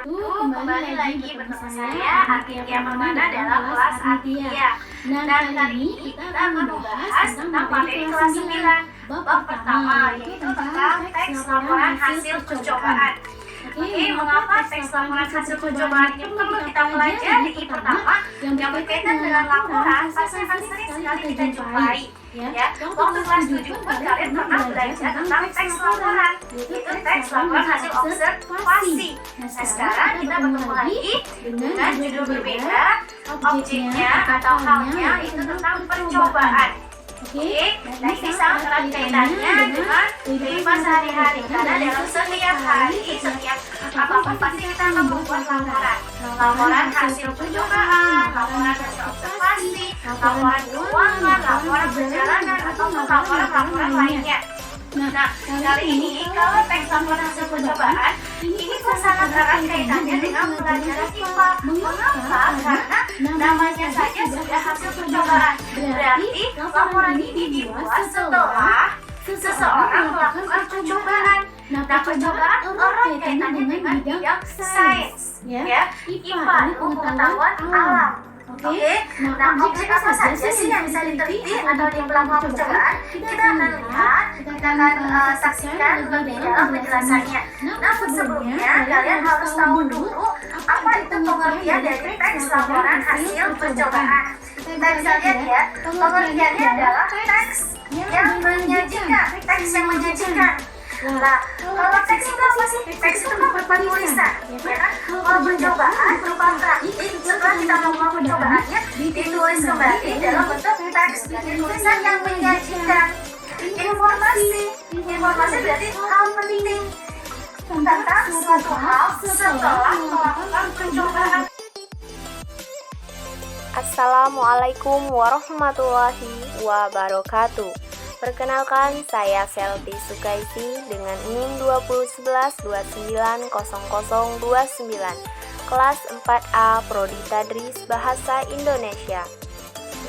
Kembali lagi bersama saya Artitia Permana dalam kelas Artitia. Dan kali ini kita akan membahas tentang materi kelas 9. Bab pertama yaitu tentang teks laporan hasil percobaan. Oke, mengapa teks laporan hasil percobaan ini perlu kita pelajari? Pertama, yang berkaitan dengan laporan pasti akan sering sekali kita jumpai. Ya, waktu kelas 7 kalian pernah belajar tentang teks laporan, yaitu teks laporan hasil observasi. Nah, sekarang kita bertemu lagi dengan judul berbeda, objeknya atau halnya itu tentang percobaan. Oke, nah ini sangat erat kaitannya dengan kehidupan sehari-hari, karena dalam setiap hari, setiap apapun pasti kita akan membuat laporan hasil percobaan, laporan hasil observasi, laporan keuangan, laporan perjalanan, atau laporan lainnya. Nah, kali ini kalau teks laporan hasil percobaan ini sangat erat kaitannya dengan pelajaran IPA. Mengapa? Karena namanya saja sudah hasil percobaan. Berarti laporan ini dibuat setelah seseorang melakukan percobaan. Nah, percobaan erat kaitannya dengan bidang sains, ya. IPA itu pengetahuan alam. Oke, nah objek apa saja sih yang bisa diteliti atau melakukan percobaan? Kita akan lihat, kita akan saksikan lebih dalam penjelasannya. Namun sebelumnya, kalian harus tahu dulu apa itu pengertian dari teks laporan hasil percobaan. Kita bisa lihat ya, pengertiannya adalah teks yang menyajikan, teks yang menyajikan. Nah, kalau teks itu apa sih? Teks itu kan berupa tulisan, ya kan? Kalau percobaan berupa praktik, setelah kita melakukan percobaannya, ditulis kembali dalam bentuk teks, tulisan yang menyajikan informasi berarti hal penting tentang suatu hal setelah melakukan percobaan. Assalamualaikum warahmatullahi wabarakatuh. Perkenalkan, saya Selvi Sukaisi dengan NIM 2011-290029, kelas 4A Prodi Tadris Bahasa Indonesia.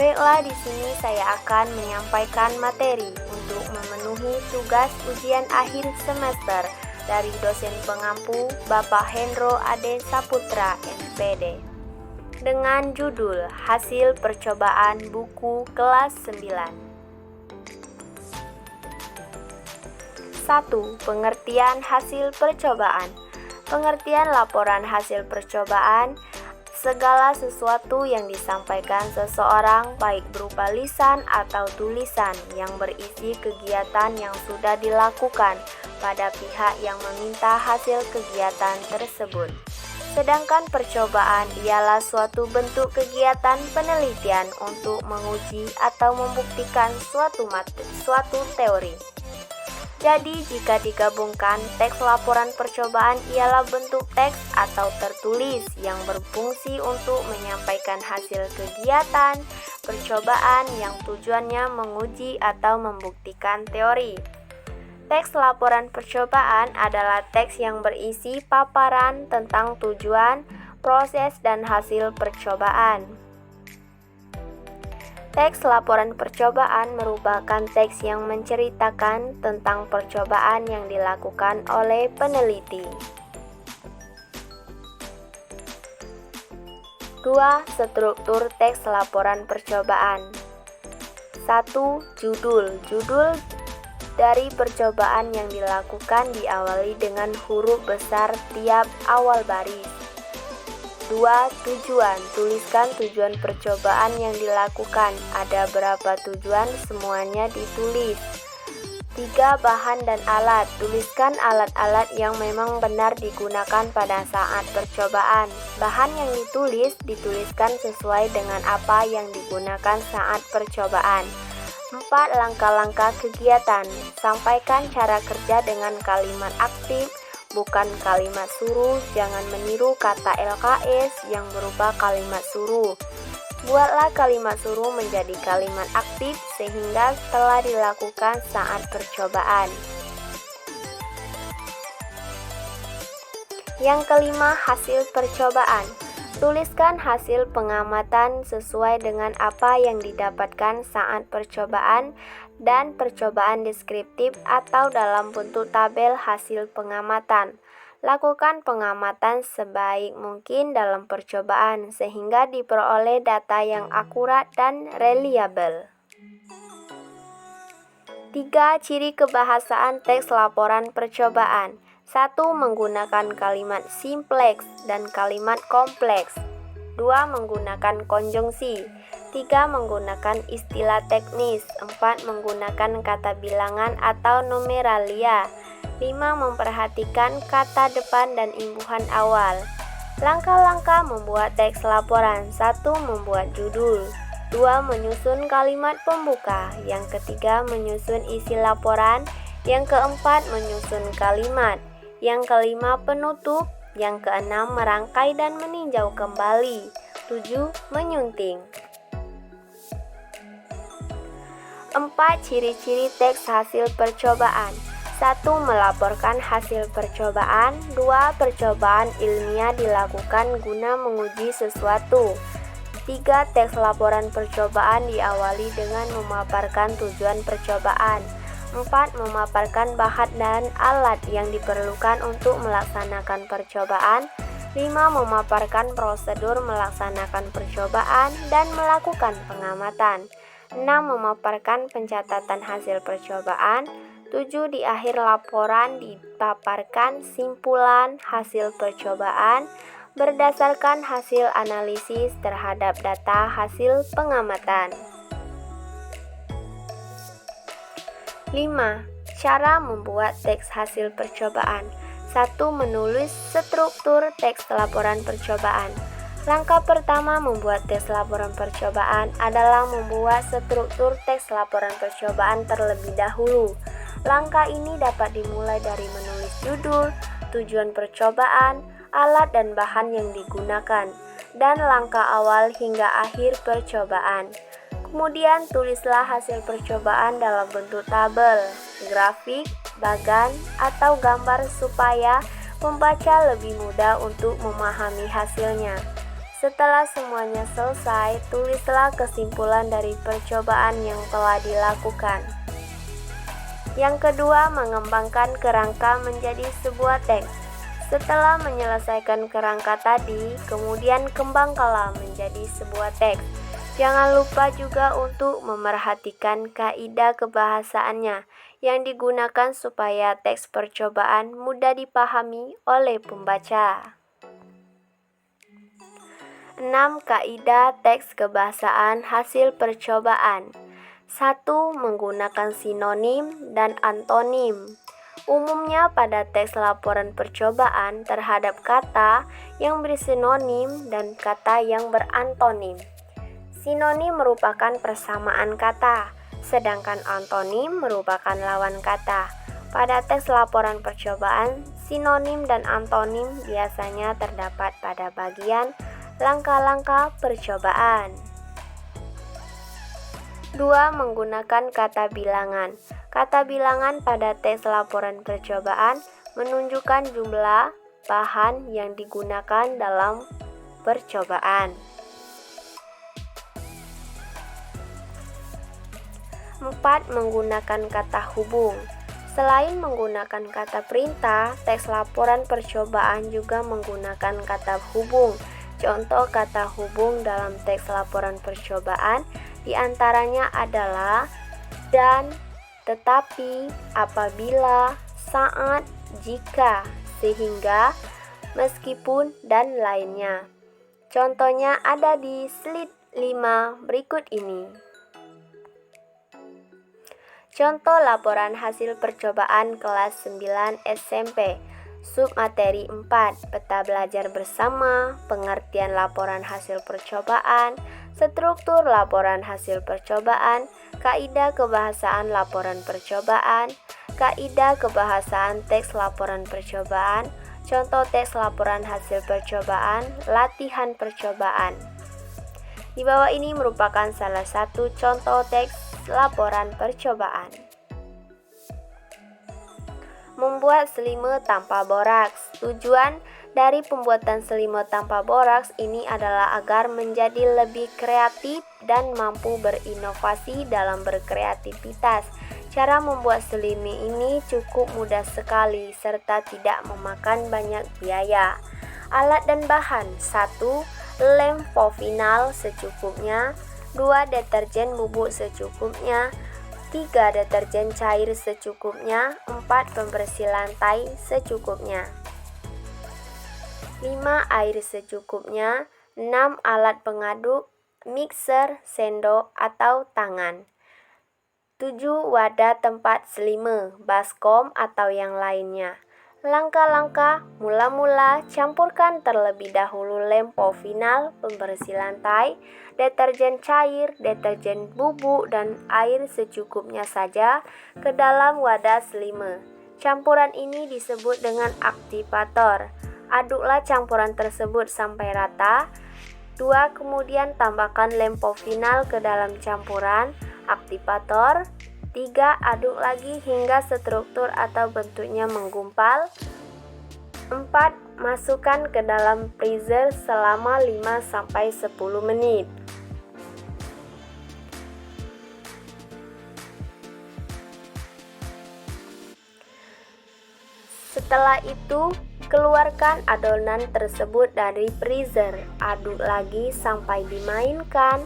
Baiklah, di sini saya akan menyampaikan materi untuk memenuhi tugas ujian akhir semester dari dosen pengampu Bapak Hendro Ade Saputra, MPD. Dengan judul Hasil Percobaan Buku Kelas 9. 1. Pengertian hasil percobaan. Pengertian laporan hasil percobaan: segala sesuatu yang disampaikan seseorang baik berupa lisan atau tulisan yang berisi kegiatan yang sudah dilakukan pada pihak yang meminta hasil kegiatan tersebut. Sedangkan percobaan ialah suatu bentuk kegiatan penelitian untuk menguji atau membuktikan suatu teori. Jadi, jika digabungkan, teks laporan percobaan ialah bentuk teks atau tertulis yang berfungsi untuk menyampaikan hasil kegiatan percobaan yang tujuannya menguji atau membuktikan teori. Teks laporan percobaan adalah teks yang berisi paparan tentang tujuan, proses, dan hasil percobaan. Teks laporan percobaan merupakan teks yang menceritakan tentang percobaan yang dilakukan oleh peneliti. 2. Struktur teks laporan percobaan. 1. Judul. Judul dari percobaan yang dilakukan diawali dengan huruf besar tiap awal baris. 2. Tujuan. Tuliskan tujuan percobaan yang dilakukan. Ada berapa tujuan? Semuanya ditulis. 3. Bahan dan alat. Tuliskan alat-alat yang memang benar digunakan pada saat percobaan. Bahan yang dituliskan sesuai dengan apa yang digunakan saat percobaan. 4. Langkah-langkah kegiatan. Sampaikan cara kerja dengan kalimat aktif, bukan kalimat suruh. Jangan meniru kata LKS yang berupa kalimat suruh. Buatlah kalimat suruh menjadi kalimat aktif sehingga telah dilakukan saat percobaan. Yang kelima, hasil percobaan. Tuliskan hasil pengamatan sesuai dengan apa yang didapatkan saat percobaan dan percobaan deskriptif atau dalam bentuk tabel hasil pengamatan. Lakukan pengamatan sebaik mungkin dalam percobaan sehingga diperoleh data yang akurat dan reliabel. 3. Ciri kebahasaan teks laporan percobaan. 1. Menggunakan kalimat simpleks dan kalimat kompleks. 2. Menggunakan konjungsi. 3. Menggunakan istilah teknis. 4. Menggunakan kata bilangan atau numeralia. 5. Memperhatikan kata depan dan imbuhan awal. Langkah-langkah membuat teks laporan. 1. Membuat judul. 2. Menyusun kalimat pembuka. Yang ketiga, menyusun isi laporan. Yang keempat, menyusun kalimat. Yang kelima, penutup. Yang keenam, merangkai dan meninjau kembali. 7. Menyunting. 4. Ciri-ciri teks hasil percobaan. 1. Melaporkan hasil percobaan. 2. Percobaan ilmiah dilakukan guna menguji sesuatu. 3. Teks laporan percobaan diawali dengan memaparkan tujuan percobaan. 4. Memaparkan bahan dan alat yang diperlukan untuk melaksanakan percobaan. 5. Memaparkan prosedur melaksanakan percobaan dan melakukan pengamatan. 6. Memaparkan pencatatan hasil percobaan. 7. Di akhir laporan dipaparkan simpulan hasil percobaan berdasarkan hasil analisis terhadap data hasil pengamatan. 5. Cara membuat teks hasil percobaan. 1. Menulis struktur teks laporan percobaan. Langkah pertama membuat teks laporan percobaan adalah membuat struktur teks laporan percobaan terlebih dahulu. Langkah ini dapat dimulai dari menulis judul, tujuan percobaan, alat dan bahan yang digunakan, dan langkah awal hingga akhir percobaan. Kemudian tulislah hasil percobaan dalam bentuk tabel, grafik, bagan, atau gambar supaya pembaca lebih mudah untuk memahami hasilnya. Setelah semuanya selesai, tulislah kesimpulan dari percobaan yang telah dilakukan. Yang kedua, mengembangkan kerangka menjadi sebuah teks. Setelah menyelesaikan kerangka tadi, kemudian kembangkanlah menjadi sebuah teks. Jangan lupa juga untuk memerhatikan kaidah kebahasaannya yang digunakan supaya teks percobaan mudah dipahami oleh pembaca. 6. Kaidah teks kebahasaan hasil percobaan. 1. Menggunakan sinonim dan antonim. Umumnya pada teks laporan percobaan terhadap kata yang bersinonim dan kata yang berantonim. Sinonim merupakan persamaan kata, sedangkan antonim merupakan lawan kata. Pada teks laporan percobaan, sinonim dan antonim biasanya terdapat pada bagian langkah-langkah percobaan. 2. Menggunakan kata bilangan. Kata bilangan pada teks laporan percobaan menunjukkan jumlah bahan yang digunakan dalam percobaan. 4. Menggunakan kata hubung. Selain menggunakan kata perintah, teks laporan percobaan juga menggunakan kata hubung. Contoh kata hubung dalam teks laporan percobaan diantaranya adalah dan, tetapi, apabila, saat, jika, sehingga, meskipun, dan lainnya. Contohnya ada di slide 5 berikut ini. Contoh laporan hasil percobaan kelas 9 SMP. Submateri 4, peta belajar bersama, pengertian laporan hasil percobaan, struktur laporan hasil percobaan, kaidah kebahasaan laporan percobaan, kaidah kebahasaan teks laporan percobaan, contoh teks laporan hasil percobaan, latihan percobaan. Di bawah ini merupakan salah satu contoh teks laporan percobaan. Membuat selimut tanpa boraks. Tujuan dari pembuatan selimut tanpa boraks ini adalah agar menjadi lebih kreatif dan mampu berinovasi dalam berkreativitas. Cara membuat selimi ini cukup mudah sekali serta tidak memakan banyak biaya. Alat dan bahan: 1. Lem povinal secukupnya, 2. Deterjen bubuk secukupnya, 3. Deterjen cair secukupnya, 4. Pembersih lantai secukupnya, 5. Air secukupnya, 6. Alat pengaduk, mixer, sendok atau tangan, 7. Wadah tempat selime, baskom atau yang lainnya. Langkah-langkah: mula-mula campurkan terlebih dahulu lem povinal, pembersih lantai, deterjen cair, deterjen bubuk dan air secukupnya saja ke dalam wadah selime. Campuran ini disebut dengan aktivator. Aduklah campuran tersebut sampai rata. 2. Kemudian tambahkan lem povinal ke dalam campuran aktivator. 3. Aduk lagi hingga struktur atau bentuknya menggumpal. 4. Masukkan ke dalam freezer selama 5-10 menit. Setelah itu, keluarkan adonan tersebut dari freezer. Aduk lagi sampai dimainkan.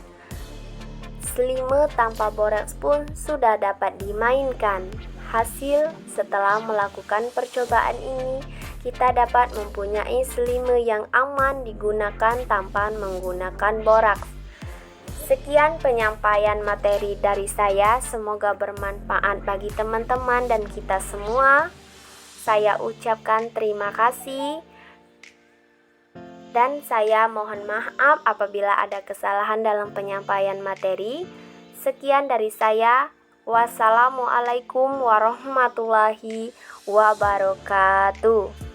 Selime tanpa boraks pun sudah dapat dimainkan. Hasil setelah melakukan percobaan ini, kita dapat mempunyai selime yang aman digunakan tanpa menggunakan boraks. Sekian penyampaian materi dari saya, semoga bermanfaat bagi teman-teman dan kita semua. Saya ucapkan terima kasih. Dan saya mohon maaf apabila ada kesalahan dalam penyampaian materi. Sekian dari saya. Wassalamualaikum warahmatullahi wabarakatuh.